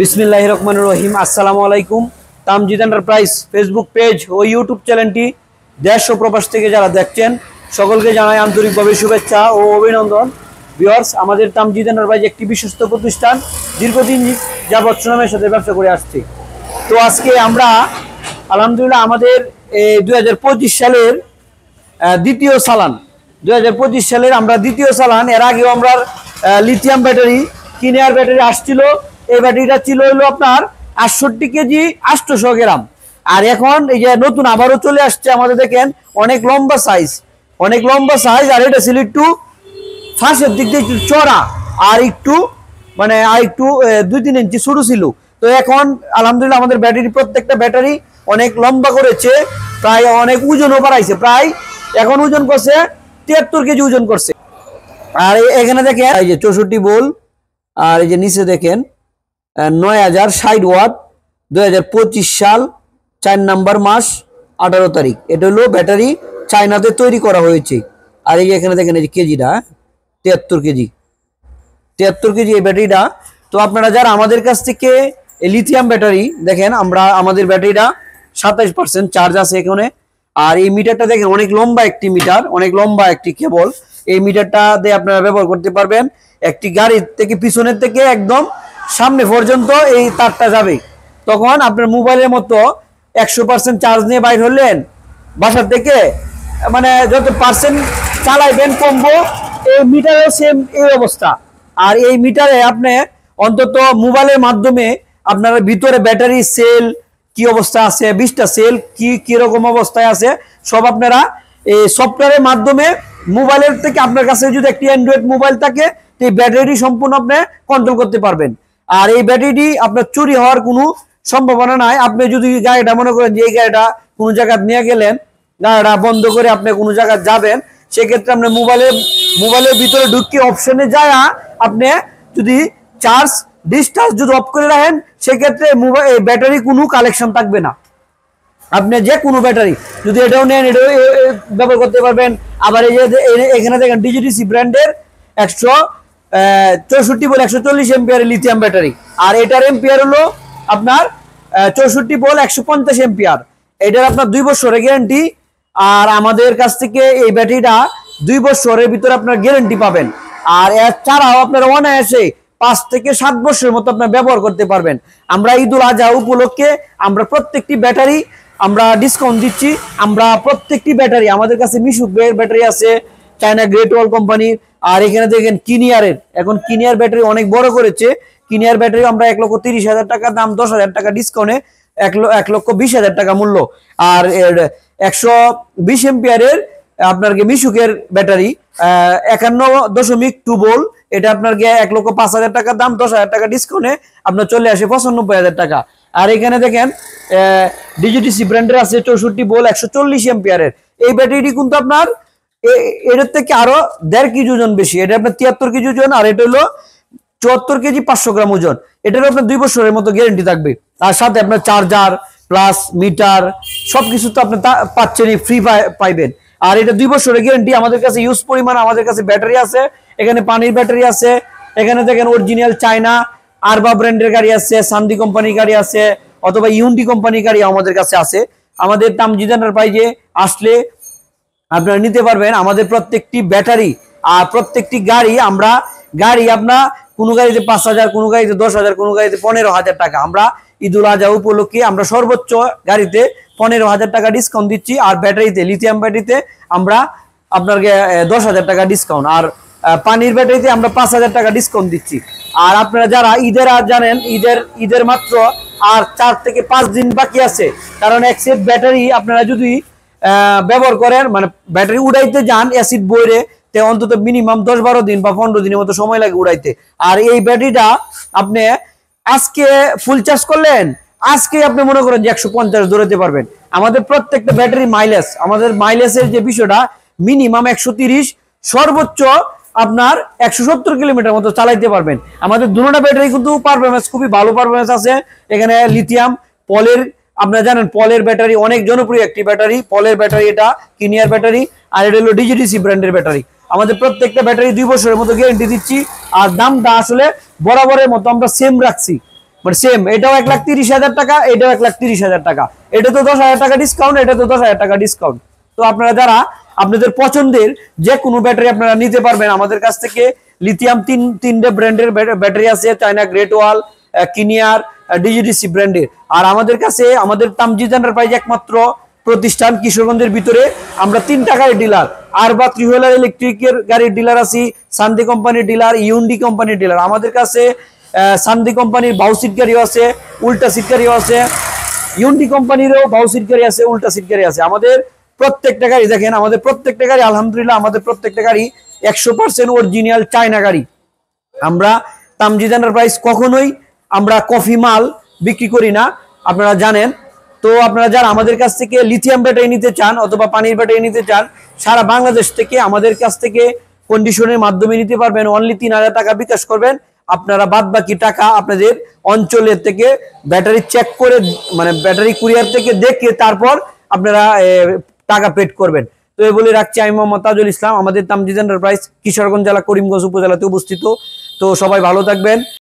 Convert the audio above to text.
বিসমিল্লাহির রহমানির রহিম। আসসালামু আলাইকুম। তামজিদ এন্টারপ্রাইজ ফেসবুক পেজ ও ইউটিউব চ্যানেলটি দেশ ও প্রবাস থেকে যারা দেখছেন সকলকে জানাই আন্তরিকভাবে শুভেচ্ছা ও অভিনন্দন। ভিউয়ার্স, আমাদের তামজিদ এন্টারপ্রাইজ একটি বিশ্বস্ত প্রতিষ্ঠান, দীর্ঘদিন যাবৎ সুনামের সাথে ব্যবসা করে আসছে। তো আজকে আমরা আলহামদুলিল্লাহ আমাদের 2025 সালের দ্বিতীয় চালান, 2025 সালের আমরা দ্বিতীয় চালান। এর আগেও আমরা লিথিয়াম ব্যাটারি কিনিয়ার ব্যাটারি আসছিল। এই ব্যাটারিটা ছিল হলো আপনার 68 কেজি 800 গ্রাম। আর এখন এই যে নতুন আবারও চলে আসছে আমাদের, দেখেন অনেক লম্বা সাইজ, আর এটা ছিল একটু ফাঁসের দিক দিয়ে একটু চড়া, আর একটু মানে আর একটু 2-3 ইঞ্চি ছোট ছিল। তো এখন আলহামদুলিল্লাহ আমাদের ব্যাটারি, প্রত্যেকটা ব্যাটারি অনেক লম্বা করেছে, প্রায় অনেক ওজনও বাড়াইছে, প্রায় এখন ওজন করছে 73 কেজি ওজন করছে। আর এখানে দেখেন এই যে 64 ভোল্ট, আর এই যে নিচে দেখেন 9060 ওয়াট, 2025 সাল 4 নম্বর মাস 18 তারিখ। এটা হলো ব্যাটারি, চায়নাতে তৈরি করা হয়েছে। আর এই যে এখানে দেখেন এই যে কেজিটা 73 কেজি এই ব্যাটারিটা। তো আপনারা যারা আমাদের কাছ থেকে লিথিয়াম ব্যাটারি দেখেন, আমাদের ব্যাটারিটা 27% চার্জ আছে এখানে। আর এই মিটারটা দেখেন অনেক লম্বা একটি মিটার, অনেক লম্বা একটি কেবল। এই মিটারটা দিয়ে আপনারা ব্যবহার করতে পারবেন। একটি গাড়ির থেকে পিছনের থেকে একদম সামনে পর্যন্ত এই তারটা যাবে। তখন আপনার মোবাইলের মতো 100% চার্জ নিয়ে বাইর হলেন বাসার থেকে, মানে যত পার্সেন্ট চালাইবেন কমবো, এই মিটারেও সেম এই অবস্থা। আর এই মিটারে আপনি অন্তত মোবাইলের মাধ্যমে আপনার ভিতরে ব্যাটারি সেল কি অবস্থা আছে, 20টা সেল কি রকম অবস্থায় আছে, সব আপনারা এই সফটওয়্যারের মাধ্যমে মোবাইলের থেকে, আপনার কাছে যদি একটি অ্যান্ড্রয়েড মোবাইল থাকে, এই ব্যাটারি সম্পূর্ণ আপনি কন্ট্রোল করতে পারবেন। আর এই ব্যাটারিটি আপনার চুরি হওয়ার কোনো সম্ভাবনা নাই। আপনি যদি গাড়িটা মনে করেন যে এই গাড়িটা কোনো জায়গায় নিয়ে গেলেন, গাড়িটা বন্ধ করে আপনি কোনো জায়গায় যাবেন, সেক্ষেত্রে আপনি মোবাইলের ভিতরে ঢুকে অপশনে যায় আপনি যদি ডিসচার্জ যদি অফ করে রাখেন, সেক্ষেত্রে এই ব্যাটারি কোনো কালেকশন থাকবে না। আপনি যে কোনো ব্যাটারি যদি এটাও নেন, এটাও ব্যবহার করতে পারবেন। আবার এই যে এখানে দেখেন ডিজিটিসি ব্র্যান্ডের 164 ভোল্ট 140 এম্পিয়ারের লিথিয়াম ব্যাটারি। আর এটার এম্পিয়ার হলো আপনার 64 ভোল্ট 150 এম্পিয়ার। এটার আপনার 2 বছরের গ্যারান্টি। আর আমাদের কাছ থেকে এই ব্যাটারিটা 2 বছরের ভিতরে আপনার গ্যারান্টি পাবেন। আর এছাড়াও আপনারা অনায়াসে 5 থেকে 7 বছরের মতো আপনার ব্যবহার করতে পারবেন। আমরা ঈদুল আজহা উপলক্ষে আমরা প্রত্যেকটি ব্যাটারি আমরা ডিসকাউন্ট দিচ্ছি। আমরা প্রত্যেকটি ব্যাটারি, আমাদের কাছে মিশুক ব্যাটারি আছে, চায়না গ্রেট ওয়াল কোম্পানির। আর এখানে দেখেন কিনিয়ারের, এখন কিনিয়ার ব্যাটারি অনেক বড় করেছে। কিনিয়ার ব্যাটারি আমরা 1,30,000 টাকা দাম, 10,000 টাকা ডিসকাউন্টে 1,20,000 টাকা মূল্য। আর 120 এম্পিয়ারের আপনার মিশুকের ব্যাটারি 51.2 ভোল্ট, এটা আপনার 1,05,000 টাকা দাম, 10,000 টাকা ডিসকাউন্টে আপনার চলে আসে 95,000 টাকা। আর এখানে দেখেন ডিজিটিসি ব্র্যান্ডের আছে 64 ভোল্ট 140 এম্পিয়ারের। এই ব্যাটারিটি কিন্তু আপনার এটার থেকে আরো 1.5 কেজি ওজন বেশি। এটা আপনার 73 কেজি ওজন, আর এটা হলো 74 কেজি 500 গ্রাম ওজন। এটারও আপনার 2 বছরের মতো গ্যারান্টি থাকবে। তার সাথে আপনার চার্জার প্লাস মিটার সবকিছু তো আপনি পাচ্ছেনই, ফ্রি পাইবেন। আর এটা 2 বছরের গ্যারান্টি। আমাদের কাছে ইউজ পরিমাণ আমাদের কাছে ব্যাটারি আছে, এখানে পানির ব্যাটারি আছে, এখানে দেখেন অরিজিনাল চায়না আরবা ব্র্যান্ডের গাড়ি আছে, সান্দি কোম্পানির গাড়ি আছে, অথবা ইউন্ডি কোম্পানির গাড়ি আমাদের কাছে আছে। আমাদের তামজিদ এন্টারপ্রাইজে আসলে আপনারা নিতে পারবেন আমাদের প্রত্যেকটি ব্যাটারি। আর প্রত্যেকটি গাড়ি আপনার কোনো গাড়িতে 5,000, কোনো গাড়িতে 10,000, কোনো গাড়িতে 15,000 টাকা। আমরা ঈদুল আজহা উপলক্ষে আমরা সর্বোচ্চ গাড়িতে 15,000 টাকা ডিসকাউন্ট দিচ্ছি। আর ব্যাটারিতে, লিথিয়াম ব্যাটারিতে আমরা আপনাকে 10,000 টাকা ডিসকাউন্ট, আর পানির ব্যাটারিতে আমরা 5,000 টাকা ডিসকাউন্ট দিচ্ছি। আর আপনারা যারা ঈদের আর জানেন, ঈদের মাত্র আর 4 থেকে 5 দিন বাকি আছে। কারণ এক সেট ব্যাটারি আপনারা যদি ব্যবহার করেন, মানে ব্যাটারি উড়াইতে যান অ্যাসিড বইরে, তে অন্তত মিনিমাম 10-12 দিন বা 15 দিনের মতো সময় লাগে উড়াইতে। আর এই ব্যাটারিটা আপনি আজকে ফুল চার্জ করলেন, আজকে আপনি মনে করেন যে 150 দৌড়াতে পারবেন। আমাদের প্রত্যেকটা ব্যাটারি মাইলেজ, আমাদের মাইলেজের যে বিষয়টা, মিনিমাম 130, সর্বোচ্চ আপনার 170 কিলোমিটার মতো চালাইতে পারবেন। আমাদের দুটোটা ব্যাটারি কিন্তু পারফরমেন্স খুবই ভালো পারফরমেন্স আছে। এখানে লিথিয়াম, পলের, আপনারা জানেন পলের ব্যাটারি অনেক জনপ্রিয় একটি ব্যাটারি, পলের ব্যাটারি, এটা কিনিয়ার ব্যাটারি। আর এটা হলো ডিজিটিসি ব্র্যান্ডের ব্যাটারি। আমাদের প্রত্যেকটা ব্যাটারি 2 বছরের মতো গ্যারান্টি দিচ্ছি। আর দামটা আসলে বরাবরের মতো আমরা সেম রাখছি। মানে সেম, এটাও 1,30,000 টাকা, এটাও 1,30,000 টাকা, এটা তো 10,000 টাকা ডিসকাউন্ট, এটা তো 10,000 টাকা ডিসকাউন্ট। তো আপনারা যারা আপনাদের পছন্দের যে কোনো ব্যাটারি আপনারা নিতে পারবেন আমাদের কাছ থেকে। লিথিয়াম তিনটে ব্র্যান্ডের ব্যাটারি আছে, চায়না গ্রেট ওয়াল, কিনিয়ার, ডিজিডিসি ব্র্যান্ডের। আর আমাদের কাছে আমাদের তামজিদ এন্টারপ্রাইজ একমাত্র প্রতিষ্ঠান কিশোরগঞ্জের ভিতরে, আমরা 3 টাকার ডিলার। আর বা ত্রিহুইলার ইলেকট্রিকের গাড়ির ডিলার আছি, সানদি কোম্পানির ডিলার, ইউন্ডি কোম্পানির ডিলার। আমাদের কাছে সানদি কোম্পানির বাউ সিট গাড়িও আছে, উল্টা সিট গাড়িও আছে, ইউন্ডি কোম্পানিরও বাউ সিট গাড়ি আছে, উল্টা সিট গাড়ি আছে। আমাদের প্রত্যেকটা গাড়ি দেখেন, আমাদের প্রত্যেকটা গাড়ি আলহামদুলিল্লাহ আমাদের প্রত্যেকটা গাড়ি 100% অরিজিনাল চায়না গাড়ি। আমরা তামজিদ এন্টারপ্রাইজ কখনোই আমরা কফি মাল বিক্রি করি না, আপনারা জানেন। তো আপনারা যারা আমাদের কাছ থেকে লিথিয়াম ব্যাটারি নিতে চান অথবা পানির ব্যাটারি নিতে চান, সারা বাংলাদেশ থেকে আমাদের কাছ থেকে কন্ডিশনের মাধ্যমে নিতে পারবেন। অনলি 3,000 টাকা বিকাশ করবেন, আপনারা বাদ বাকি টাকা আপনাদের অঞ্চলের থেকে ব্যাটারি চেক করে, মানে ব্যাটারি কুরিয়ার থেকে দেখে তারপর আপনারা টাকা পেড করবেন। তো এই বলে রাখছি, আমি মোহাম্মদ তাজুল ইসলাম, আমাদের তামজিদ এন্টারপ্রাইজ কিশোরগঞ্জ জেলা করিমগঞ্জ উপজেলাতে অবস্থিত। তো সবাই ভালো থাকবেন।